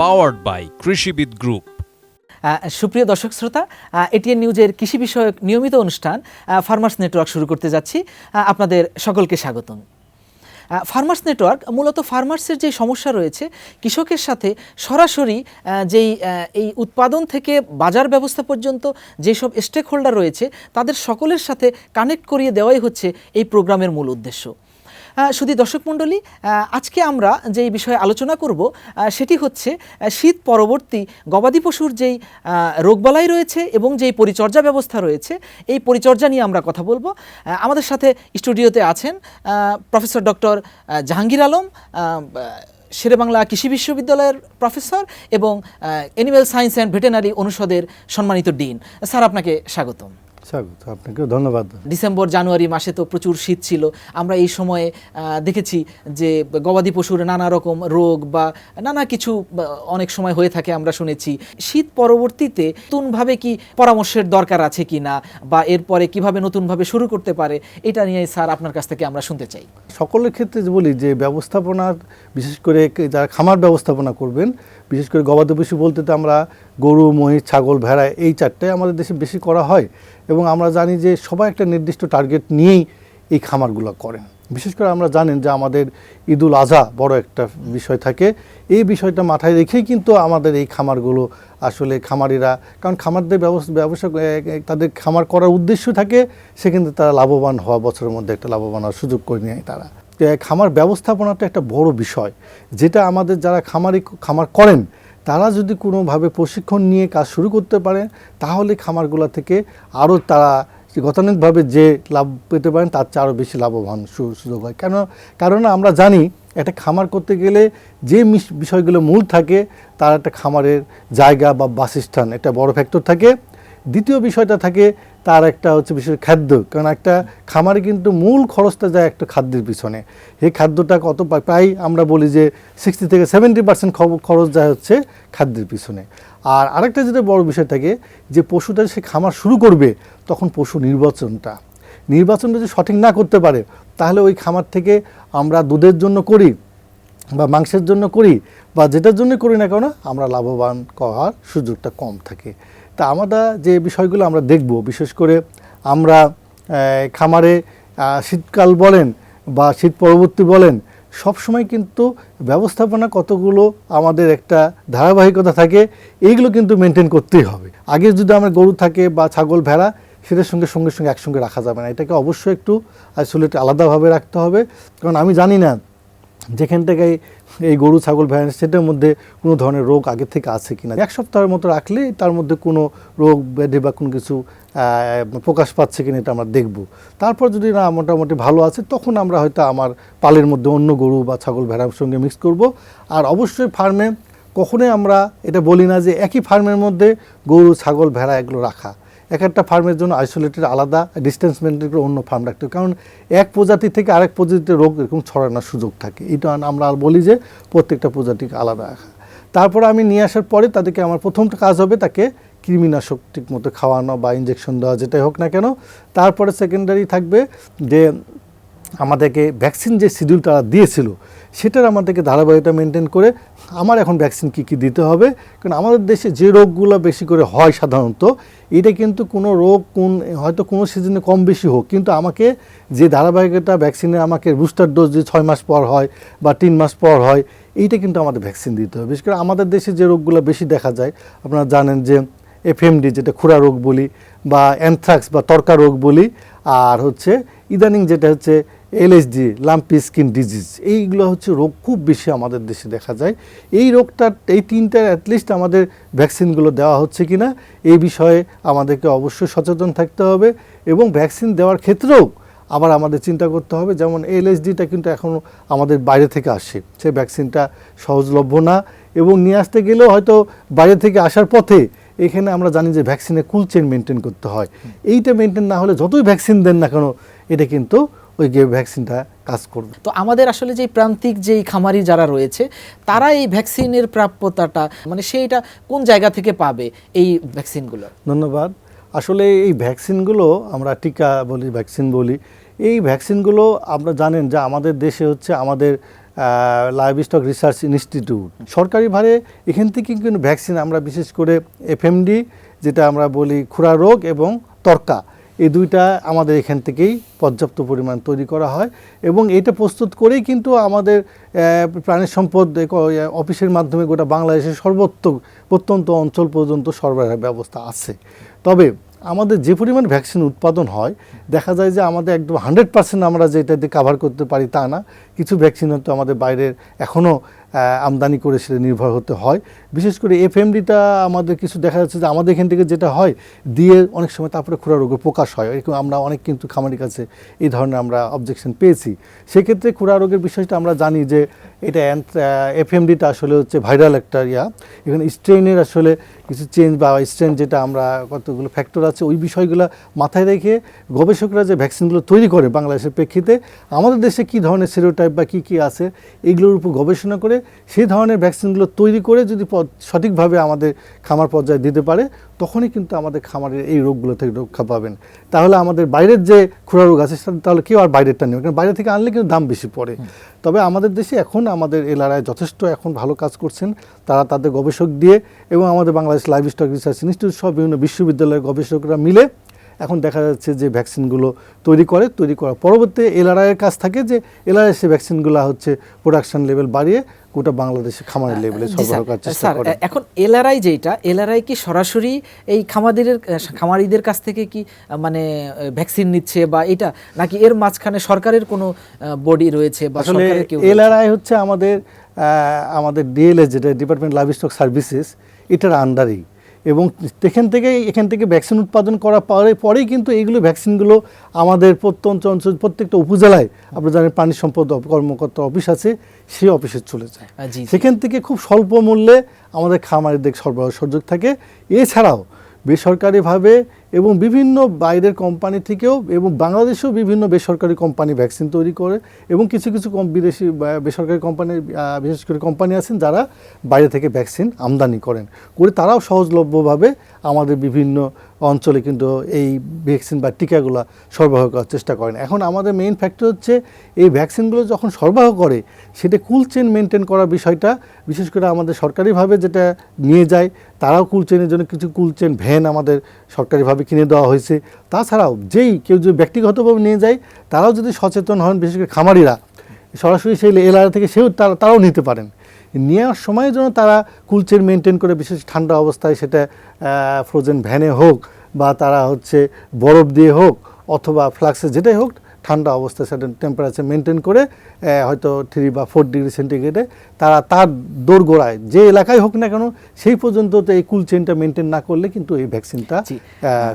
Powered by কৃষিবিদ group. সুপ্রিয় দর্শক শ্রোতা, এটিএন নিউজের কৃষি বিষয়ক নিয়মিত অনুষ্ঠান ফার্মার্স নেটওয়ার্ক শুরু করতে যাচ্ছি। আপনাদের সকলকে স্বাগতম। ফার্মার্স নেটওয়ার্ক মূলত ফার্মার্সের যে সমস্যা রয়েছে, কৃষকের সাথে সরাসরি যেই এই উৎপাদন থেকে বাজার ব্যবস্থা পর্যন্ত যেসব স্টেক হোল্ডার রয়েছে তাদের সকলের সাথে কানেক্ট করিয়ে দেওয়াই হচ্ছে এই প্রোগ্রামের মূল উদ্দেশ্য। শুধু দর্শক মণ্ডলী, আজকে আমরা যেই বিষয়ে আলোচনা করব সেটি হচ্ছে শীত পরবর্তী গবাদি পশুর যেই রোগবালাই রয়েছে এবং যেই পরিচর্যা ব্যবস্থা রয়েছে, এই পরিচর্যা নিয়ে আমরা কথা বলবো। আমাদের সাথে স্টুডিওতে আছেন প্রফেসর ডক্টর জাহাঙ্গীর আলম, শেরেবাংলা কৃষি বিশ্ববিদ্যালয়ের প্রফেসর এবং অ্যানিম্যাল সায়েন্স অ্যান্ড ভেটেরিনারি অনুষদের সম্মানিত ডিন। স্যার, আপনাকে স্বাগতম। স্বাগত, আপনাকেও ধন্যবাদ। ডিসেম্বর জানুয়ারি মাসে তো প্রচুর শীত ছিল। আমরা এই সময়ে দেখেছি যে গবাদি পশুর নানা রকম রোগ বা নানা কিছু অনেক সময় হয়ে থাকে, আমরা শুনেছি। শীত পরবর্তীতে নতুনভাবে কি পরামর্শের দরকার আছে কি না, বা এরপরে কিভাবে নতুনভাবে শুরু করতে পারে, এটা নিয়ে স্যার আপনার কাছ থেকে আমরা শুনতে চাই। সকলের ক্ষেত্রে বলি যে ব্যবস্থাপনার, বিশেষ করে যারা খামার ব্যবস্থাপনা করবেন, বিশেষ করে গবাদি পশু বলতে তো আমরা গরু, মহিষ, ছাগল, ভেড়া এই চারটাই আমাদের দেশে বেশি করা হয় এবং আমরা জানি যে সবাই একটা নির্দিষ্ট টার্গেট নিয়েই এই খামারগুলো করেন। বিশেষ করে আমরা জানেন যে আমাদের ঈদুল আজহা বড় একটা বিষয় থাকে, এই বিষয়টা মাথায় রেখেই কিন্তু আমাদের এই খামারগুলো আসলে খামারিরা, কারণ খামারদের ব্যবসা তাদের খামার করার উদ্দেশ্য থাকে, সে কিন্তু তারা লাভবান হওয়া, বছরের মধ্যে একটা লাভবান হওয়ার সুযোগ করে নেয় তারা। খামার ব্যবস্থাপনাটা একটা বড় বিষয়, যেটা আমাদের যারা খামার করেন তারা যদি কোনোভাবে প্রশিক্ষণ নিয়ে কাজ শুরু করতে পারেন, তাহলে খামারগুলো থেকে আরও তারা গতানুগতিকভাবে যে লাভ পেতে পারেন তার চেয়ে আরও বেশি লাভবান সুযোগ হয়। কারণ আমরা জানি একটা খামার করতে গেলে যে বিষয়গুলো মূল থাকে, তার একটা খামারের জায়গা বা বাসস্থান একটা বড় ফ্যাক্টর থাকে। দ্বিতীয় বিষয়টা থাকে তার একটা হচ্ছে বিশেষ খাদ্য, কারণ একটা খামারে কিন্তু মূল খরচটা যায় একটা খাদ্যের পিছনে। এই খাদ্যটা কত প্রায় আমরা বলি যে 60 থেকে 70% খরচ যায় হচ্ছে খাদ্যের পিছনে। আর আরেকটা যেটা বড় বিষয় থাকে যে পশুটা সে খামার শুরু করবে, তখন পশু নির্বাচনটা যদি সঠিক না করতে পারে, তাহলে ওই খামার থেকে আমরা দুধের জন্য করি বা মাংসের জন্য করি বা যেটার জন্য করি না কেন, আমরা লাভবান হওয়ার সুযোগটা কম থাকে। তা আমরা যে বিষয়গুলো আমরা দেখব, বিশেষ করে আমরা খামারে শীতকাল বলেন বা শীত পরবর্তী বলেন, সবসময় কিন্তু ব্যবস্থাপনা কতগুলো আমাদের একটা ধারাবাহিকতা থাকে, এইগুলো কিন্তু মেনটেন করতেই হবে। আগে যদি আমার গরু থাকে বা ছাগল, ভেড়া, সেটার সঙ্গে একসঙ্গে রাখা যাবে না, এটাকে অবশ্যই একটু আইসোলেট আলাদাভাবে রাখতে হবে। কারণ আমি জানি না যেখান থেকে এই গরু, ছাগল, ভেড়া সেটার মধ্যে কোনো ধরনের রোগ আগে থেকে আছে কিনা। এক সপ্তাহের মতো রাখলে তার মধ্যে কোনো রোগ ব্যাধি বা কোনো কিছু প্রকাশ পাচ্ছে কিনা এটা আমরা দেখব। তারপর যদি না মোটামুটি ভালো আছে, তখন আমরা হয়তো আমার পালের মধ্যে অন্য গরু বা ছাগল, ভেড়ার সঙ্গে মিক্স করব। আর অবশ্যই ফার্মে কখনোই আমরা এটা বলি না যে একই ফার্মের মধ্যে গরু, ছাগল, ভেড়া এগুলো রাখা। এক একটা ফার্মের জন্য আইসোলেটেড আলাদা ডিস্টেন্স মেনটেন করে অন্য ফার্ম রাখতে হবে, কারণ এক প্রজাতি থেকে আরেক প্রজাতিতে রোগ এরকম ছড়ানোর সুযোগ থাকে। এটা আমরা বলি যে প্রত্যেকটা প্রজাতিকে আলাদা রাখা। তারপর আমি নিয়ে আসার পরে তাদেরকে আমার প্রথমটা কাজ হবে তাকে কৃমিনাশক ঠিক মতো খাওয়ানো বা ইঞ্জেকশন দেওয়া, যেটাই হোক না কেন। তারপরে সেকেন্ডারি থাকবে যে আমাদেরকে ভ্যাকসিন যে শিডিউল তারা দিয়েছিল, সেটার আমাদেরকে ধারাবাহিকতা মেনটেন করে আমার এখন ভ্যাকসিন কী দিতে হবে। কারণ আমাদের দেশে যে রোগগুলো বেশি করে হয় সাধারণত, এটা কিন্তু কোনো রোগ হয়তো কোনো সিজনে কম বেশি হোক, কিন্তু আমাকে যে ধারাবাহিকতা ভ্যাকসিনে আমাকে বুস্টার ডোজ যে 6 মাস পর হয় বা 3 মাস পর হয়, এইটা কিন্তু আমাদের ভ্যাকসিন দিতে হবে। বিশেষ করে আমাদের দেশে যে রোগগুলো বেশি দেখা যায়, আপনারা জানেন যে এফএমডি যেটা খুরা রোগ বলি, বা অ্যানথ্রাক্স বা তর্কা রোগ বলি, আর হচ্ছে ইদানিং যেটা হচ্ছে এলএসডি, লাম্পি স্কিন ডিজিজ, এইগুলো হচ্ছে রোগ খুব বেশি আমাদের দেশে দেখা যায়। এই রোগটার এই তিনটার অ্যাটলিস্ট আমাদের ভ্যাকসিনগুলো দেওয়া হচ্ছে কি না, এই বিষয়ে আমাদেরকে অবশ্যই সচেতন থাকতে হবে। এবং ভ্যাকসিন দেওয়ার ক্ষেত্রেও আবার আমাদের চিন্তা করতে হবে, যেমন এলএসডিটা কিন্তু এখনও আমাদের বাইরে থেকে আসে, সে ভ্যাকসিনটা সহজলভ্য না, এবং নিয়ে আসতে গেলেও হয়তো বাইরে থেকে আসার পথে এখানে আমরা জানি যে ভ্যাকসিনের কুল চেইন মেনটেন করতে হয়। এইটা মেনটেন না হলে যতই ভ্যাকসিন দেন না কেন, এটা কিন্তু ওই ভ্যাকসিনটা কাজ করবে। তো আমাদের আসলে যে প্রান্তিক যেই খামারি যারা রয়েছে, তারা এই ভ্যাকসিনের প্রাপ্যতাটা মানে সেইটা কোন জায়গা থেকে পাবে এই ভ্যাকসিনগুলো? ধন্যবাদ। আসলে এই ভ্যাকসিনগুলো আমরা টিকা বলি, ভ্যাকসিন বলি, এই ভ্যাকসিনগুলো আমরা জানেন যে আমাদের দেশে হচ্ছে আমাদের লাইভ স্টক রিসার্চ ইনস্টিটিউট। সরকারিভাবে এখান থেকে কিন্তু ভ্যাকসিন আমরা বিশেষ করে এফএমডি যেটা আমরা বলি খুরা রোগ এবং তর্কা, এই দুইটা আমাদের এখান থেকেই পর্যাপ্ত পরিমাণ তৈরি করা হয় এবং এটা প্রস্তুত করেই কিন্তু আমাদের প্রাণী সম্পদ অফিসের মাধ্যমে গোটা বাংলাদেশের প্রত্যন্ত অঞ্চল পর্যন্ত সরবরাহের ব্যবস্থা আছে। তবে আমাদের যে পরিমাণ ভ্যাকসিন উৎপাদন হয় দেখা যায় যে আমাদের একদম 100% আমরা যেটা দিয়ে কাভার করতে পারি তা না, কিছু ভ্যাকসিন হয়তো আমাদের বাইরের এখনও আমদানি করে সেটা নির্ভর হতে হয়। বিশেষ করে এফএমডিটা আমাদের কিছু দেখা যাচ্ছে যে আমাদের এখান থেকে যেটা হয় দিয়ে অনেক সময় তারপরে খুরা রোগের প্রকাশ হয়, এরকম আমরা অনেক কিন্তু খামারির কাছে এই ধরনের আমরা অবজেকশন পেয়েছি। সেক্ষেত্রে খুরা রোগের বিষয়টা আমরা জানি যে এটা এফএমডিটা আসলে হচ্ছে ভাইরাল একটা এখানে স্ট্রেনের আসলে কিছু চেঞ্জ বা স্ট্রেন যেটা আমরা কতগুলো ফ্যাক্টর আছে ওই বিষয়গুলো মাথায় রেখে গবেষকরা যে ভ্যাকসিনগুলো তৈরি করে বাংলাদেশের প্রেক্ষিতে আমাদের দেশে কী ধরনের সেরোটাইপ বা কী আছে এইগুলোর উপর গবেষণা করে সেই ধরনের ভ্যাকসিনগুলো তৈরি করে যদি সঠিকভাবে আমাদের খামার পর্যায়ে দিতে পারে তখনই কিন্তু আমাদের খামারের এই রোগগুলো থেকে রক্ষা পাবেন। তাহলে আমাদের বাইরের যে খুরা রোগ আছে তাহলে কেউ আর বাইরেরটা নেবে, কারণ বাইরে থেকে আনলে কিন্তু দাম বেশি পড়ে। তবে আমাদের দেশে এখন আমাদের এলাকায় যথেষ্ট এখন ভালো কাজ করছেন তারা তাদের গবেষক দিয়ে এবং আমাদের Bangladesh live stock research institute সব বিভিন্ন বিশ্ববিদ্যালয়ের গবেষকরা মিলে এখন দেখা যাচ্ছে যে ভ্যাকসিনগুলো তৈরি করার পরবর্তী এলআরআইয়ের কাজ থাকে যে এলআরআই সে ভ্যাকসিনগুলো হচ্ছে প্রোডাকশন লেভেল বাড়িয়ে গোটা বাংলাদেশে খামারের লেভেলে সরবরাহ করার চেষ্টা করে। এখন এলআরআই এলআরআই কি সরাসরি এই খামারিদের কাছ থেকে কি মানে ভ্যাকসিন নিচ্ছে বা এটা নাকি এর মাঝখানে সরকারের কোনো বডি রয়েছে বা সরকারের কেউ? এলআরআই হচ্ছে আমাদের ডিএলএস যেটা ডিপার্টমেন্ট লাইভ স্টক সার্ভিসেস, এটার আন্ডারেই এবং এখান থেকে ভ্যাকসিন উৎপাদন করার পরেই কিন্তু এইগুলো ভ্যাকসিনগুলো আমাদের প্রত্যন্ত অঞ্চল প্রত্যেকটা উপজেলায় আপনারা জানেন প্রাণী সম্পদ কর্মকর্তা অফিস আছে, সেই অফিসে চলে যায়। সেখান থেকে খুব স্বল্প মূল্যে আমাদের খামারিদের সরবরাহ সুযোগ থাকে। এছাড়াও বেসরকারিভাবে এবং বিভিন্ন বাইরের কোম্পানি থেকেও এবং বাংলাদেশেও বিভিন্ন বেসরকারি কোম্পানি ভ্যাকসিন তৈরি করে এবং কিছু বিদেশি বেসরকারি কোম্পানি বিশেষ করে কোম্পানি আছেন যারা বাইরে থেকে ভ্যাকসিন আমদানি করে তারাও সহজলভ্যভাবে আমাদের বিভিন্ন অঞ্চলে কিন্তু এই ভ্যাকসিন বা টিকাগুলো সরবরাহ করার চেষ্টা করেন। এখন আমাদের মেইন ফ্যাক্টর হচ্ছে এই ভ্যাকসিনগুলো যখন সরবরাহ করে সেটা কুল চেন মেনটেন করার বিষয়টা, বিশেষ করে আমাদের সরকারিভাবে যেটা নিয়ে যায় তারাও কুল চেনের জন্য কিছু কুল চেন ভ্যান আমাদের সরকারিভাবে কিনে দেওয়া হয়েছে। তাছাড়াও কেউ যদি ব্যক্তিগতভাবে নিয়ে যায় তারাও যদি সচেতন হন, বিশেষ করে খামারিরা সরাসরি সেই এলআরআই থেকে তারাও নিতে পারেন। নেওয়ার সময় যেন তারা কুল চেন মেনটেন করে, বিশেষ ঠান্ডা অবস্থায় সেটা ফ্রোজেন ভ্যানে হোক বা তারা হচ্ছে বরফ দিয়ে হোক অথবা ফ্লাক্সে যেটাই হোক ঠান্ডা অবস্থায় সেটা টেম্পারেচার মেনটেন করে হয়তো 3 বা 4 ডিগ্রি সেন্টিগ্রেডে তারা তার দোরগোড়ায় যে এলাকায় হোক না কেন সেই পর্যন্ত তো এই কুল চেনটা মেনটেন না করলে কিন্তু এই ভ্যাকসিনটা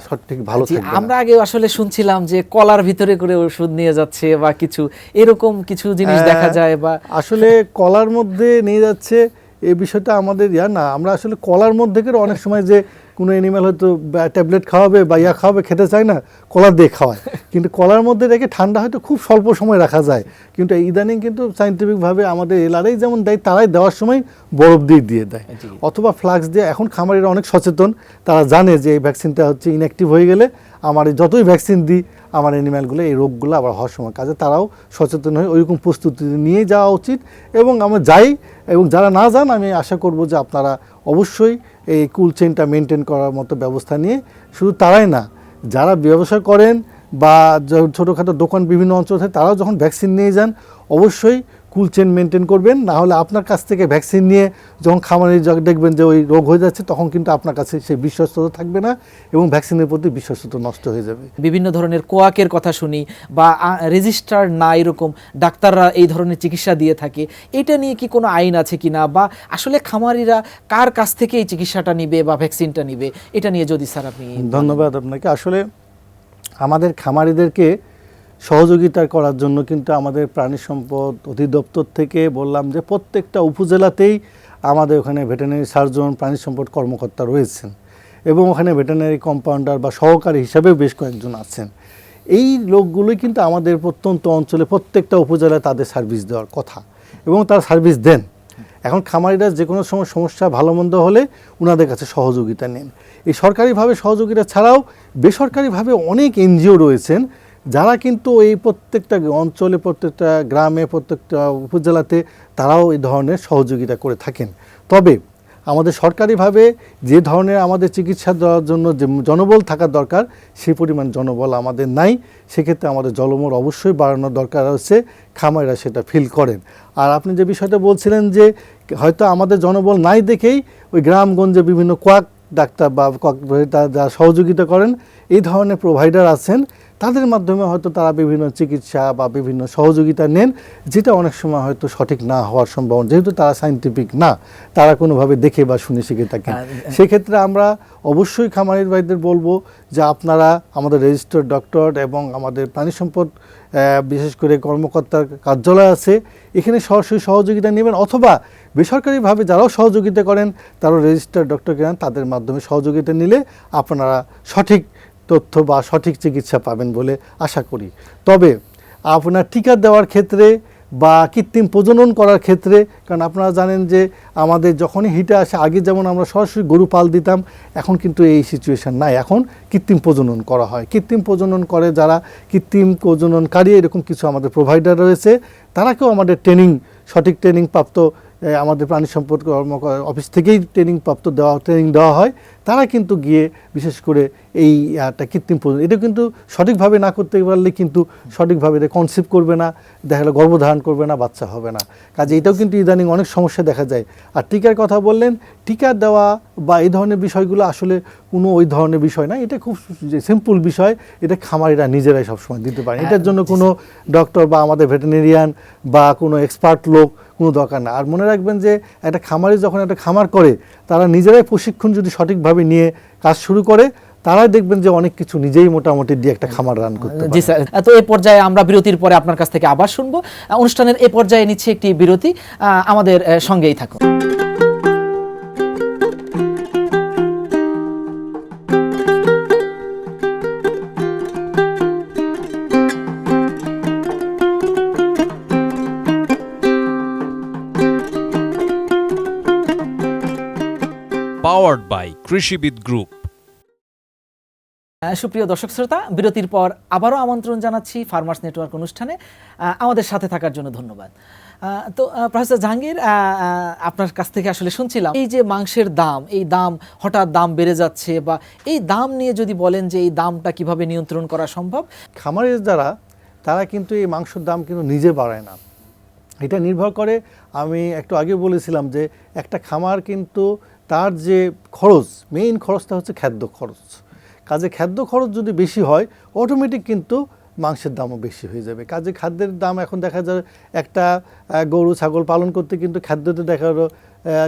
সঠিক ভালো থাকবে। আমরা আগে আসলে শুনছিলাম যে কলার ভিতরে করে ওষুধ নিয়ে যাচ্ছে বা কিছু এরকম কিছু জিনিস দেখা যায়, বা আসলে কলার মধ্যে নিয়ে যাচ্ছে এই বিষয়টা আমাদের না, আমরা আসলে কলার মধ্যে করে অনেক সময় যে কোনো অ্যানিম্যাল হয়তো ট্যাবলেট খাওয়াবে বা খাওয়াবে খেতে চায় না, কলার দিয়ে খাওয়ায়, কিন্তু কলার মধ্যে রেখে ঠান্ডা হয়তো খুব স্বল্প সময় রাখা যায়, কিন্তু ইদানিং কিন্তু সায়েন্টিফিকভাবে আমাদের এলআরআই যেমন দেয় তারাই দেওয়ার সময় বরফ দিয়ে দেয় অথবা ফ্লাক্স দিয়ে। এখন খামারিরা অনেক সচেতন, তারা জানে যে এই ভ্যাকসিনটা হচ্ছে ইনঅ্যাক্টিভ হয়ে গেলে আমার যতই ভ্যাকসিন দিই আমার অ্যানিম্যালগুলো এই রোগগুলো আবার হওয়ার সময় কাজে তারাও সচেতন হয়ে ওইরকম প্রস্তুতি নিয়ে যাওয়া উচিত। এবং আমরা যাই এবং যারা না যান আমি আশা করব যে আপনারা অবশ্যই এই কুল চেনটা মেনটেন করার মতো ব্যবস্থা নিয়ে, শুধু তারাই না যারা ব্যবসা করেন বা ছোটোখাটো দোকান বিভিন্ন অঞ্চল থাকে তারাও যখন ভ্যাকসিন নিয়ে যান অবশ্যই কুল চেন মেনটেন করবেন, না হলে আপনার কাছ থেকে ভ্যাকসিন নিয়ে যখন খামারে দেখবেন যে ওই রোগ হয়ে যাচ্ছে তখন কিন্তু আপনার কাছে সেই বিশ্বস্ততা থাকবে না এবং ভ্যাকসিনের প্রতি বিশ্বস্ততা নষ্ট হয়ে যাবে। বিভিন্ন ধরনের কোয়াকের কথা শুনি বা রেজিস্টার না এরকম ডাক্তাররা এই ধরনের চিকিৎসা দিয়ে থাকে, এটা নিয়ে কি কোনো আইন আছে কিনা বা আসলে খামারিরা কার কাছ থেকে এই চিকিৎসাটা নিবে বা ভ্যাকসিনটা নিবে, এটা নিয়ে যদি স্যার আপনি। ধন্যবাদ আপনাকে। আসলে আমাদের খামারিদেরকে সহযোগিতা করার জন্য কিন্তু আমাদের প্রাণী সম্পদ অধিদপ্তর থেকে বললাম যে প্রত্যেকটা উপজেলাতেই আমাদের ওখানে ভেটেরিনারি সার্জন প্রাণী সম্পদ কর্মকর্তা রয়েছেন এবং ওখানে ভেটেরিনারি কম্পাউন্ডার বা সহকারী হিসাবেও বেশ কয়েকজন আছেন। এই লোকগুলোই কিন্তু আমাদের প্রত্যন্ত অঞ্চলে প্রত্যেকটা উপজেলায় তাদের সার্ভিস দেওয়ার কথা এবং তারা সার্ভিস দেন। এখন খামারিরা যে কোনো সময় সমস্যা ভালো মন্দ হলে ওনাদের কাছে সহযোগিতা নেন। এই সরকারিভাবে সহযোগিতা ছাড়াও বেসরকারিভাবে অনেক এনজিও রয়েছেন যারা কিন্তু এই প্রত্যেকটা অঞ্চলে, প্রত্যেকটা গ্রামে, প্রত্যেকটা উপজেলাতে তারাও এই ধরনের সহযোগিতা করে থাকেন। তবে আমাদের সরকারিভাবে যে ধরনের আমাদের চিকিৎসা দেওয়ার জন্য যে জনবল থাকার দরকার সেই পরিমাণ জনবল আমাদের নাই। সেক্ষেত্রে আমাদের জলমূল অবশ্যই বাড়ানোর দরকার হচ্ছে, খামারিরা সেটা ফিল করেন। আর আপনি যে বিষয়টা বলছিলেন যে হয়তো আমাদের জনবল নাই দেখেই ওই গ্রামগঞ্জে বিভিন্ন কোয়াক ডাক্তার বা যারা সহযোগিতা করেন, এই ধরনের প্রোভাইডার আছেন, তাদের মাধ্যমে হয়তো তারা বিভিন্ন চিকিৎসা বা বিভিন্ন সহযোগিতা নেন, যেটা অনেক সময় হয়তো সঠিক না হওয়ার সম্ভাবনা, যেহেতু তারা সায়েন্টিফিক না, তারা কোনোভাবে দেখে বা শুনে শিখে থাকেন। সেক্ষেত্রে আমরা অবশ্যই খামারের ভাইদের বলবো যে আপনারা আমাদের রেজিস্টার্ড ডক্টর এবং আমাদের প্রাণী সম্পদ বিশেষ করে কর্মকর্তার কার্যালয় আছে, এখানে সরাসরি সহযোগিতা নেবেন, অথবা বেসরকারিভাবে যারাও সহযোগিতা করেন তারাও রেজিস্টার্ড ডক্টরকে নেন, তাদের মাধ্যমে সহযোগিতা নিলে আপনারা সঠিক তথ্য বা সঠিক চিকিৎসা পাবেন বলে আশা করি। তবে আপনার টিকা দেওয়ার ক্ষেত্রে বা কৃত্রিম প্রজনন করার ক্ষেত্রে, কারণ আপনারা জানেন যে আমাদের যখনই হিটে আসে, আগে যেমন আমরা সরাসরি গরু পাল দিতাম, এখন কিন্তু এই সিচুয়েশন নাই, এখন কৃত্রিম প্রজনন করা হয়। কৃত্রিম প্রজনন করে যারা কৃত্রিম প্রজননকারী, এরকম কিছু আমাদের প্রোভাইডার রয়েছে, তারাকেও আমাদের সঠিক ট্রেনিং প্রাপ্ত আমাদের প্রাণী সম্পদ অফিস থেকেই ট্রেনিং দেওয়া হয়। তারা কিন্তু গিয়ে বিশেষ করে এই কৃত্রিম প্রজনন, এটা কিন্তু সঠিকভাবে না করতে পারলে কিন্তু সঠিকভাবে এটা কনসিভ করবে না, দেখা গেলো গর্ভধারণ করবে না, বাচ্চা হবে না। কাজে এটাও কিন্তু ইদানিং অনেক সমস্যা দেখা যায়। আর টিকার কথা বললেন, টিকা দেওয়া বা এই ধরনের বিষয়গুলো আসলে কোনো ওই ধরনের বিষয় না, এটা খুব সিম্পল বিষয়, এটা খামারিরা নিজেরাই সবসময় দিতে পারে। এটার জন্য কোনো ডক্টর বা আমাদের ভেটেরিনারিয়ান বা কোনো এক্সপার্ট লোক কোনো দরকার না। আর মনে রাখবেন যে একটা খামারি যখন একটা খামার করে, তারা নিজেরাই প্রশিক্ষণ যদি সঠিকভাবে নিয়ে কাজ শুরু করে, তারাই দেখবেন যে অনেক কিছু নিজেই মোটামুটি দিয়ে একটা খামার রান করতে পারে। জি স্যার, তো এই পর্যায়ে আমরা বিরতির পরে আপনার কাছ থেকে আবার শুনবো। অনুষ্ঠানের এই পর্যায়ে নিচ্ছে একটি বিরতি, আমাদের সঙ্গেই থাকুন। Powered by Krishibid Group. সুপ্রিয় দর্শক শ্রোতা, বিরতির পর আবারও আমন্ত্রণ জানাচ্ছি ফার্মার্স নেটওয়ার্ক অনুষ্ঠানে। আমাদের সাথে থাকার জন্য ধন্যবাদ। তো প্রফেসর জাহাঙ্গীর, আপনার কাছ থেকে আসলে শুনছিলাম এই যে মাংসের দাম, এই দাম হঠাৎ দাম বেড়ে যাচ্ছে, বা এই দাম নিয়ে যদি বলেন যে এই দামটা কিভাবে নিয়ন্ত্রণ করা সম্ভব। খামারের তারা কিন্তু এই মাংসের দাম কিন্তু নিজে বাড়ায় না, এটা নির্ভর করে, আমি একটু আগে বলেছিলাম যে একটা খামার কিন্তু তার যে খরচ, মেইন খরচটা হচ্ছে খাদ্য খরচ। কাজে খাদ্য খরচ যদি বেশি হয়, অটোমেটিক কিন্তু মাংসের দামও বেশি হয়ে যাবে। কাজে খাদ্যের দাম এখন দেখা যায়, একটা গরু ছাগল পালন করতে কিন্তু খাদ্যতে দেখা গেলো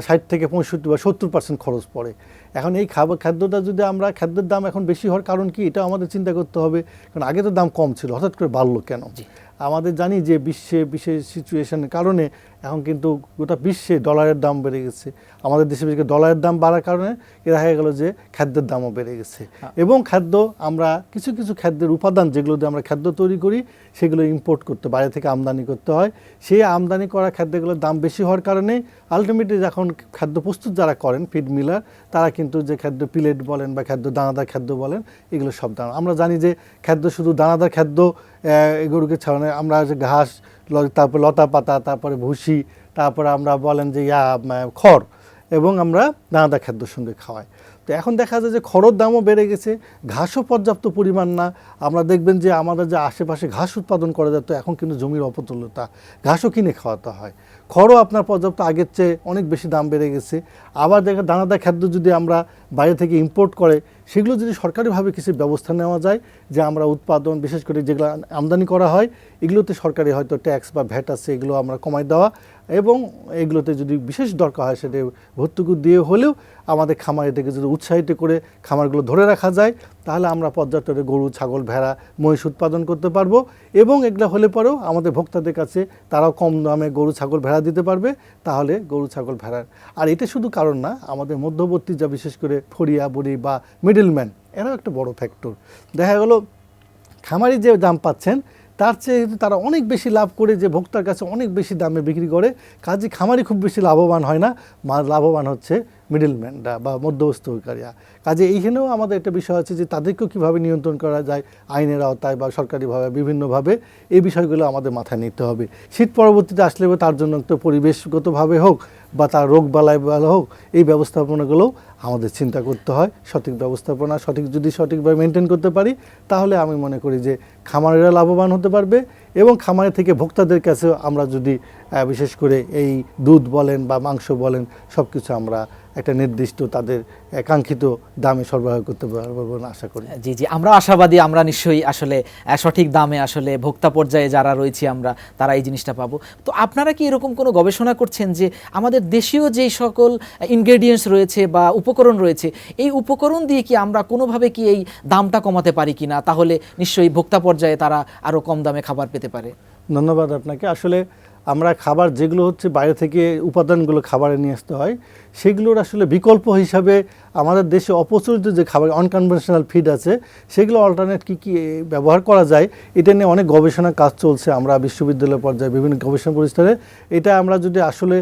60 থেকে 65 বা 70% খরচ পড়ে। এখন এই খাদ্যটা যদি আমরা, খাদ্যের দাম এখন বেশি হওয়ার কারণ কি, এটা আমাদের চিন্তা করতে হবে। কারণ আগে তো দাম কম ছিল, হঠাৎ করে বাড়লো কেন? আমাদের জানি যে বিশেষ সিচুয়েশনের কারণে এখন কিন্তু গোটা বিশ্বে ডলারের দাম বেড়ে গেছে। আমাদের দেশে বিশেষ করে ডলারের দাম বাড়ার কারণে দেখা গেল যে খাদ্যের দামও বেড়ে গেছে। এবং খাদ্য, আমরা কিছু কিছু খাদ্যের উপাদান যেগুলো দিয়ে আমরা খাদ্য তৈরি করি, সেগুলো ইম্পোর্ট করতে, বাইরে থেকে আমদানি করতে হয়। সেই আমদানি করা খাদ্যগুলোর দাম বেশি হওয়ার কারণে আলটিমেটলি যখন খাদ্য প্রস্তুত যারা করেন, ফিড মিলার, তারা কিন্তু যে খাদ্য পিলেট বলেন বা খাদ্য দানাদার খাদ্য বলেন, এগুলো সব দানা। আমরা জানি যে খাদ্য শুধু দানাদার খাদ্য গরুকে ছাড়ানো, আমরা যে ঘাস, তারপরে লতা পাতা, তারপরে ভুসি, তারপরে আমরা বলেন যে খড়, এবং আমরা দানাদার খাদ্যর সঙ্গে খাওয়াই। তো এখন দেখা যায় যে খড়ের দামও বেড়ে গেছে, ঘাসও পর্যাপ্ত পরিমাণ না। আমরা দেখবেন যে আমাদের যে আশেপাশে ঘাস উৎপাদন করা যেত, এখন কিন্তু জমির অপতুল্যতা, ঘাসও কিনে খাওয়াতে হয়। খড়ও আপনার পর্যাপ্ত, আগের চেয়ে অনেক বেশি দাম বেড়ে গেছে। আবার দেখা দানাদার খাদ্য যদি আমরা বাইরে থেকে ইম্পোর্ট করে, সেগুলো যদি সরকারিভাবে কিছু ব্যবস্থা নেওয়া যায়, যে আমরা উৎপাদন, বিশেষ করে যেগুলো আমদানি করা হয়, এগুলোতে সরকারি হয়তো ট্যাক্স বা ভ্যাট আছে, এগুলো আমরা কমাই দেওয়া, এবং এগুলোতে যদি বিশেষ দরকার হয় সেটা ভর্তুকি দিয়ে হলেও আমাদের খামারিদেরকে যদি উৎসাহিত করে খামারগুলো ধরে রাখা যায়, তাহলে আমরা পর্যাপ্ত গরু, ছাগল, ভেড়া, মহিষ উৎপাদন করতে পারবো। এবং এগুলো হলে পরেও আমাদের ভোক্তাদের কাছে তারাও কম দামে গরু, ছাগল, ভেড়া দিতে পারবে। তাহলে গরু, ছাগল, ভেড়ার, আর এটা শুধু কারণ না, আমাদের মধ্যবর্তী যা বিশেষ করে ফরিয়া বুড়ি বা মিডলম্যান, এরাও একটা বড় ফ্যাক্টর। দেখা গেলো খামারি যে দাম পাচ্ছেন, তার চেয়ে তারা অনেক বেশি লাভ করে, যে ভোক্তার কাছে অনেক বেশি দামে বিক্রি করে। কাজে খামারি খুব বেশি লাভবান হয় না, লাভবান হচ্ছে মিডলম্যানরা বা মধ্যস্থকারীরা। কাজে এইখানেও আমাদের একটা বিষয় আছে যে তাদেরকেও কীভাবে নিয়ন্ত্রণ করা যায় আইনের আওতায় বা সরকারিভাবে বিভিন্নভাবে, এই বিষয়গুলো আমাদের মাথায় নিতে হবে। শীত পরবর্তীতে আসলে তার জন্য একটা পরিবেশগতভাবে হোক বা তার রোগ বালাই হোক, এই ব্যবস্থাপনাগুলো আমাদের চিন্তা করতে হয়। সঠিক ব্যবস্থাপনা যদি সঠিকভাবে মেনটেন করতে পারি, তাহলে আমি মনে করি যে খামারিরা লাভবান হতে পারবে এবং খামারে থেকে ভোক্তাদের কাছেও আমরা যদি বিশেষ করে এই দুধ বলেন বা মাংস বলেন সব কিছু আমরা একটা নির্দিষ্ট তাদের কাঙ্ক্ষিত দামে সরবরাহ করতে পারবো বলে আশা করি। জি জি, আমরা আশাবাদী, আমরা নিশ্চয়ই আসলে সঠিক দামে আসলে ভোক্তা পর্যায়ে যারা রয়েছি আমরা তারা এই জিনিসটা পাবো। তো আপনারা কি এরকম কোনো গবেষণা করছেন যে আমাদের দেশীয় যেই সকল ইনগ্রেডিয়েন্টস রয়েছে বা উপকরণ রয়েছে, এই উপকরণ দিয়ে কি আমরা কোনোভাবে কি এই দামটা কমাতে পারি কিনা? তাহলে নিশ্চয়ই ভোক্তা পর্যায়ে তারা আরও কম দামে খাবার পেতে পারে। ধন্যবাদ আপনাকে। আসলে আমরা খাবার যেগুলো হচ্ছে বাইরে থেকে উপাদানগুলো খাবারে নিয়ে আসতে হয়, সেগুলোর আসলে বিকল্প হিসাবে আমাদের দেশে অপ্রচলিত যে খাবার আনকনভেনশনাল ফিড আছে, সেগুলো অল্টারনেট কী কী ব্যবহার করা যায়, এটা নিয়ে অনেক গবেষণা কাজ চলছে। আমরা বিশ্ববিদ্যালয় পর্যায়ে বিভিন্ন গবেষণা প্রতিষ্ঠানে এটা আমরা যদি আসলে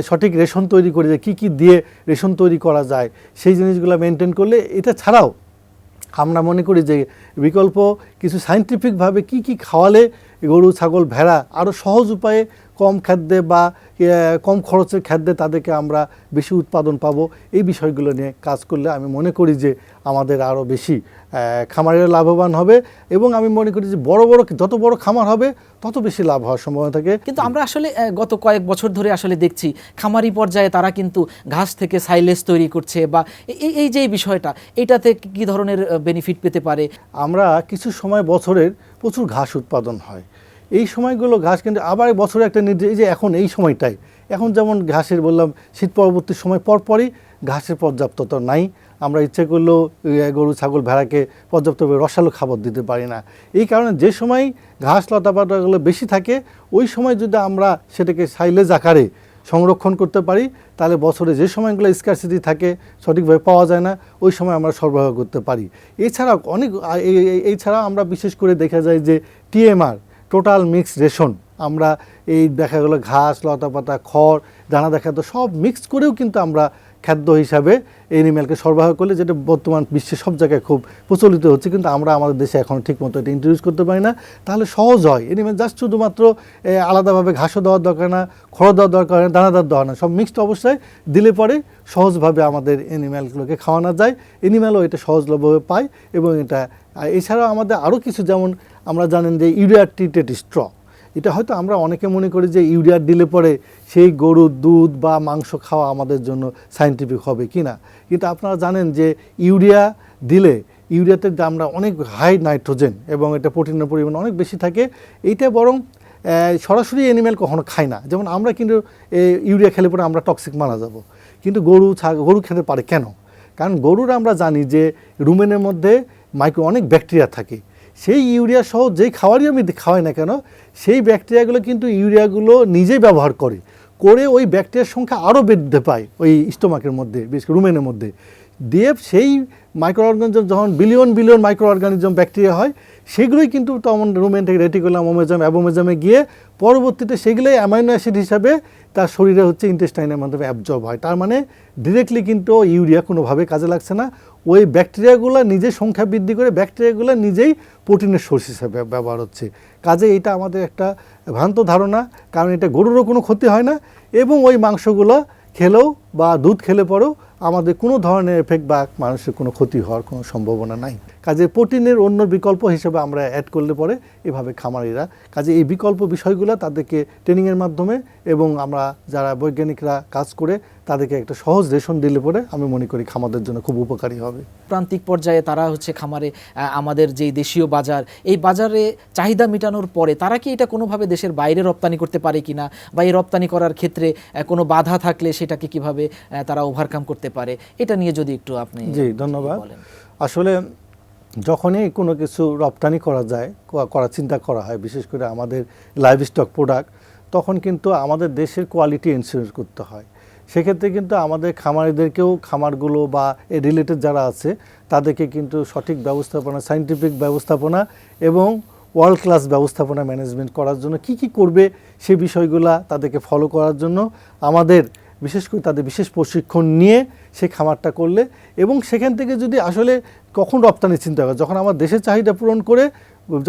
সঠিক রেশন তৈরি করি, যে কী কী দিয়ে রেশন তৈরি করা যায়, সেই জিনিসগুলো মেনটেন করলে, এটা ছাড়াও আমরা মনে করি যে বিকল্প কিছু সায়েন্টিফিকভাবে কী কী খাওয়ালে গরু ছাগল ভেড়া আরও সহজ উপায়ে কম খাদ্যে বা কম খরচের খাদ্যে তাদেরকে আমরা বেশি উৎপাদন পাবো, এই বিষয়গুলো নিয়ে কাজ করলে আমি মনে করি যে আমাদের আরও বেশি খামারিরা লাভবান হবে। এবং আমি মনে করি যে যত বড় খামার হবে তত বেশি লাভ হওয়ার সম্ভাবনা থাকে। কিন্তু আমরা আসলে গত কয়েক বছর ধরে আসলে দেখছি খামারি পর্যায়ে তারা কিন্তু ঘাস থেকে সাইলেজ তৈরি করছে, বা এই যে বিষয়টা, এটাতে কি ধরনের বেনিফিট পেতে পারে? আমরা কিছু সময় বছরের প্রচুর ঘাস উৎপাদন হয়, এই সময়গুলো ঘাস কিন্তু আবার বছরে একটা নির্দিষ্ট, এই যে এখন এই সময়টাই, এখন যেমন ঘাসের বললাম শীত পরবর্তী সময় পরপরই ঘাসের পর্যাপ্ততা নাই। আমরা ইচ্ছে করলেও গরু ছাগল ভেড়াকে পর্যাপ্তভাবে রসালো খাবার দিতে পারি না। এই কারণে যে সময় ঘাস লতাপাতাগুলো বেশি থাকে, ওই সময় যদি আমরা সেটাকে সাইলেজ আকারে সংরক্ষণ করতে পারি, তাহলে বছরে যে সময়গুলো স্কারসিটি থাকে, সঠিকভাবে পাওয়া যায় না, ওই সময় আমরা সরবরাহ করতে পারি। এছাড়াও এছাড়া আমরা বিশেষ করে দেখা যায় যে TMR, টোটাল মিক্স রেশন, আমরা এই দেখা গেলো ঘাস লতাপাতা খড় দানা দেখা তো সব মিক্স করেও কিন্তু আমরা খাদ্য হিসাবে এনিম্যালকে সরবরাহ করলে, যেটা বর্তমান বিশ্বে সব জায়গায় খুব প্রচলিত হচ্ছে, কিন্তু আমরা আমাদের দেশে এখন ঠিকমতো এটা ইন্ট্রোডিউস করতে পারি না। তাহলে সহজ হয়, এনিম্যাল জাস্ট শুধুমাত্র আলাদাভাবে ঘাসও দেওয়ার দরকার না, খড় দেওয়ার দরকার না, দানাদার দেওয়া না, সব মিক্সড অবস্থায় দিলে পরে সহজভাবে আমাদের এনিম্যালগুলোকে খাওয়ানো যায়, এনিম্যালও এটা সহজলভ্যভাবে পায়। এবং এটা এছাড়াও আমাদের আরও কিছু, যেমন আমরা জানেন যে ইউরিয়া ট্রিটেড স্ট্র, এটা হয়তো আমরা অনেকে মনে করি যে ইউরিয়া দিলে পরে সেই গরুর দুধ বা মাংস খাওয়া আমাদের জন্য সায়েন্টিফিক হবে কি না, কিন্তু আপনারা জানেন যে ইউরিয়া দিলে ইউরিয়াতে আমরা অনেক হাই নাইট্রোজেন এবং এটা প্রোটিনের পরিমাণ অনেক বেশি থাকে। এইটা বরং সরাসরি অ্যানিম্যাল কখনো খায় না। যেমন আমরা কিন্তু ইউরিয়া খেলে পরে আমরা টক্সিক মারা যাব, কিন্তু গরু খেতে পারে কেন? কারণ গরুর আমরা জানি যে রুমেনের মধ্যে অনেক ব্যাকটেরিয়া থাকে, সেই ইউরিয়া সহ যেই খাবারই আমি খাওয়াই না কেন, সেই ব্যাকটেরিয়াগুলো কিন্তু ইউরিয়াগুলো নিজেই ব্যবহার করে ওই ব্যাকটেরিয়ার সংখ্যা আরও বৃদ্ধি পায় ওই স্টোমাকের মধ্যে, বিশেষ করে রুমেনের মধ্যে দিয়ে। সেই মাইক্রো অর্গানিজম যখন billion billion micro organism bacteria হয়, সেগুলোই কিন্তু তখন রুমেন থেকে রেটিকুলাম অ্যাবোমেজামে গিয়ে পরবর্তীতে সেগুলোই অ্যামাইনো অ্যাসিড হিসাবে তার শরীরে ইন্টেস্টাইনের মাধ্যমে অ্যাবজর্ব হয়। তার মানে ডিরেক্টলি কিন্তু ইউরিয়া কোনোভাবে কাজে লাগছে না, ওই ব্যাকটেরিয়াগুলো নিজের সংখ্যা বৃদ্ধি করে ব্যাকটেরিয়াগুলো নিজেই প্রোটিনের সোর্স হিসাবে ব্যবহার হচ্ছে। কাজে এটা আমাদের একটা ভ্রান্ত ধারণা, কারণ এটা গরুরও কোনো ক্ষতি হয় না এবং ওই মাংসগুলো খেলেও বা দুধ খেলে পরেও আমাদের কোনো ধরনের এফেক্ট বা মানুষের কোনো ক্ষতি হওয়ার কোনো সম্ভাবনা নাই। কাজে প্রোটিনের অন্য বিকল্প হিসেবে আমরা অ্যাড করলে পরে এভাবে খামারিরা, কাজে এই বিকল্প বিষয়গুলো তাদেরকে ট্রেনিংয়ের মাধ্যমে এবং আমরা যারা বৈজ্ঞানিকরা কাজ করে তাদেরকে একটা সহজ রেশন দিলে পরে আমি মনে করি খামারদের জন্য খুব উপকারী হবে। প্রান্তিক পর্যায়ে তারা খামারে আমাদের যেই দেশীয় বাজার, এই বাজারে চাহিদা মেটানোর পরে তারা কি এটা কোনোভাবে দেশের বাইরে রপ্তানি করতে পারে কিনা, বা এই রপ্তানি করার ক্ষেত্রে কোনো বাধা থাকলে সেটাকে কিভাবে তারা ওভারকাম করতে পারে, এটা নিয়ে যদি একটু আপনি। জি ধন্যবাদ। আসলে যখনই কোনো কিছু রপ্তানি করা যায়, করার চিন্তা করা হয়, বিশেষ করে আমাদের লাইভ স্টক প্রোডাক্ট, তখন কিন্তু আমাদের দেশের কোয়ালিটি এনশিওর করতে হয়। সেক্ষেত্রে কিন্তু আমাদের খামারিদেরকেও খামারগুলো বা এ রিলেটেড যারা আছে তাদেরকে কিন্তু সঠিক ব্যবস্থাপনা, সায়েন্টিফিক ব্যবস্থাপনা এবং ওয়ার্ল্ড ক্লাস ব্যবস্থাপনা ম্যানেজমেন্ট করার জন্য কি করবে সে বিষয়গুলা তাদেরকে ফলো করার জন্য আমাদের বিশেষ করে তাদের বিশেষ প্রশিক্ষণ নিয়ে সেই খামারটা করলে, এবং সেখান থেকে যদি আসলে কখন রপ্তানির চিন্তা করে, যখন আমার দেশের চাহিদা পূরণ করে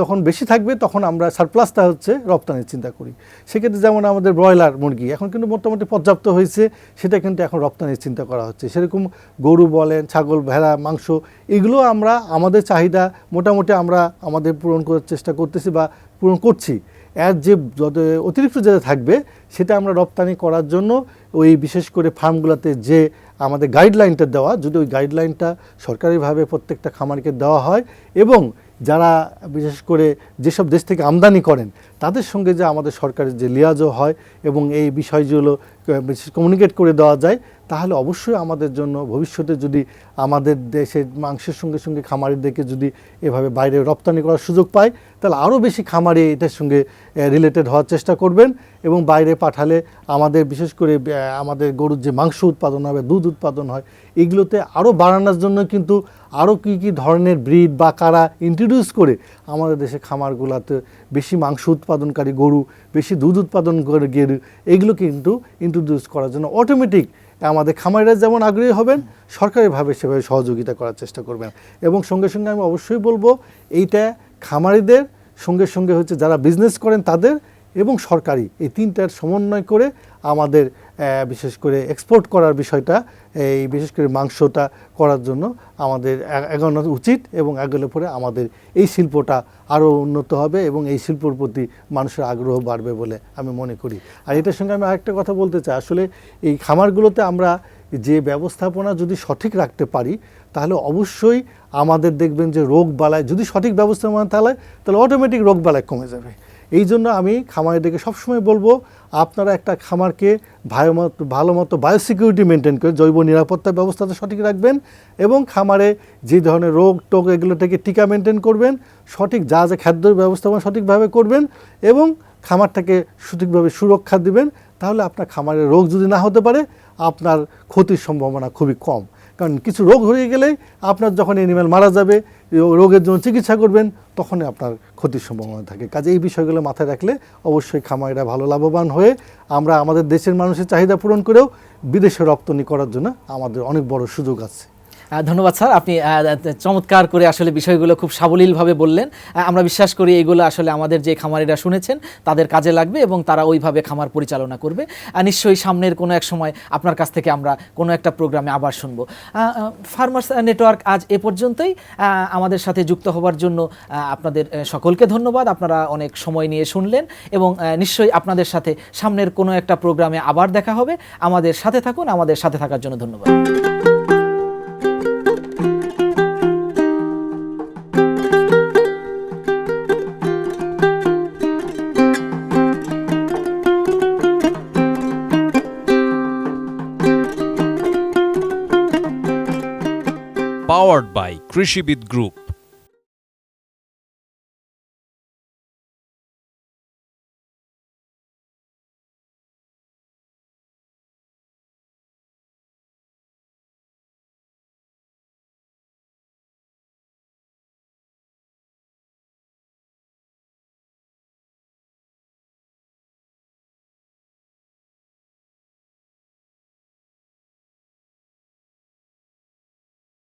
যখন বেশি থাকবে তখন আমরা সারপ্লাসটা হচ্ছে রপ্তানির চিন্তা করি। সেক্ষেত্রে যেমন আমাদের ব্রয়লার মুরগি এখন কিন্তু মোটামুটি পর্যাপ্ত হয়েছে, সেটা কিন্তু এখন রপ্তানির চিন্তা করা হচ্ছে। সেরকম গরু বলেন, ছাগল, ভেড়া, মাংস, এগুলো আমরা আমাদের চাহিদা মোটামুটি আমরা আমাদের পূরণ করার চেষ্টা করতেছি বা পূরণ করছি। এর যে যত অতিরিক্ত যেটা থাকবে সেটা আমরা রপ্তানি করার জন্য ওই বিশেষ করে ফার্মগুলোতে যে আমাদের গাইডলাইনটা দেওয়া, যদি ওই গাইডলাইনটা সরকারিভাবে প্রত্যেকটা খামারকে দেওয়া হয়, এবং যারা বিশেষ করে যেসব দেশ থেকে আমদানি করেন তাদের সঙ্গে যে আমাদের সরকারের যে লিয়াজও হয় এবং এই বিষয়গুলো বিশেষ কমিউনিকেট করে দেওয়া যায়, তাহলে অবশ্যই আমাদের জন্য ভবিষ্যতে যদি আমাদের দেশের মাংসের সঙ্গে সঙ্গে খামারিদেরকে যদি এভাবে বাইরে রপ্তানি করার সুযোগ পায়, তাহলে আরও বেশি খামারি এটার সঙ্গে রিলেটেড হওয়ার চেষ্টা করবেন, এবং বাইরে পাঠালে আমাদের বিশেষ করে আমাদের গরুর যে মাংস উৎপাদন হবে, দুধ উৎপাদন হয়, এগুলোতে আরও বাড়ানোর জন্য কিন্তু আরও কী কী ধরনের ব্রিড বা কারা ইন্ট্রোডিউস করে আমাদের দেশে খামারগুলোতে বেশি মাংস উৎপাদনকারী গরু, বেশি দুধ উৎপাদন করে গরু, এগুলো কিন্তু ইন্ট্রোডিউস করার জন্য অটোমেটিক আমাদের খামারিরা যেমন আগ্রহী হবেন, সরকারিভাবে সেভাবে সহযোগিতা করার চেষ্টা করবেন। এবং সঙ্গে সঙ্গে আমি অবশ্যই বলবো এইটা খামারিদের সঙ্গে সঙ্গে হচ্ছে যারা বিজনেস করেন তাদের এবং সরকারি, এই তিনটার সমন্বয় করে আমাদের বিশেষ করে এক্সপোর্ট করার বিষয়টা, এই বিশেষ করে মাংসটা করার জন্য আমাদের এগোনো উচিত, এবং এগোলে পরে আমাদের এই শিল্পটা আরও উন্নত হবে এবং এই শিল্পর প্রতি মানুষের আগ্রহ বাড়বে বলে আমি মনে করি। আর এটার সঙ্গে আমি আরেকটা কথা বলতে চাই, আসলে এই খামারগুলোতে আমরা যে ব্যবস্থাপনা যদি সঠিক রাখতে পারি, তাহলে অবশ্যই আমাদের দেখবেন যে রোগ বালাই যদি সঠিক ব্যবস্থাপনা তাহলে অটোমেটিক রোগ বালাই কমে যাবে। এই জন্য আমি খামারিদেরকে সবসময় বলবো, আপনারা একটা খামারকে ভালো মতো বায়োসিকিউরিটি মেনটেন করে জৈব নিরাপত্তা ব্যবস্থাটা সঠিক রাখবেন, এবং খামারে যে ধরনের রোগ টোগ এগুলো থেকে টিকা মেনটেন করবেন, সঠিক যা যা খাদ্য ব্যবস্থাপনা সঠিকভাবে করবেন, এবং খামারটাকে সঠিকভাবে সুরক্ষা দিবেন, তাহলে আপনার খামারের রোগ যদি না হতে পারে আপনার ক্ষতির সম্ভাবনা খুবই কম। কারণ কিছু রোগ হয়ে গেলেই আপনার যখন অ্যানিম্যাল মারা যাবে, রোগের জন্য চিকিৎসা করবেন, তখনই আপনার ক্ষতির সম্ভাবনা থাকে। কাজে এই বিষয়গুলো মাথায় রাখলে অবশ্যই খামারিরা ভালো লাভবান হয়ে আমরা আমাদের দেশের মানুষের চাহিদা পূরণ করেও বিদেশে রপ্তানি করার জন্য আমাদের অনেক বড় সুযোগ আছে। ধন্যবাদ স্যার, আপনি চমৎকার করে আসলে বিষয়গুলো খুব সাবলীলভাবে বললেন। আমরা বিশ্বাস করি এইগুলো আসলে আমাদের যে খামারিরা শুনেছেন তাদের কাজে লাগবে এবং তারা ওইভাবে খামার পরিচালনা করবে। নিশ্চয়ই সামনের কোনো এক সময় আপনার কাছ থেকে আমরা কোনো একটা প্রোগ্রামে আবার শুনবো। ফার্মার্স নেটওয়ার্ক আজ এ পর্যন্তই। আমাদের সাথে যুক্ত হওয়ার জন্য আপনাদের সকলকে ধন্যবাদ। আপনারা অনেক সময় নিয়ে শুনলেন এবং নিশ্চয়ই আপনাদের সাথে সামনের কোনো একটা প্রোগ্রামে আবার দেখা হবে। আমাদের সাথে থাকুন, আমাদের সাথে থাকার জন্য ধন্যবাদ। Powered by Krishibid Group.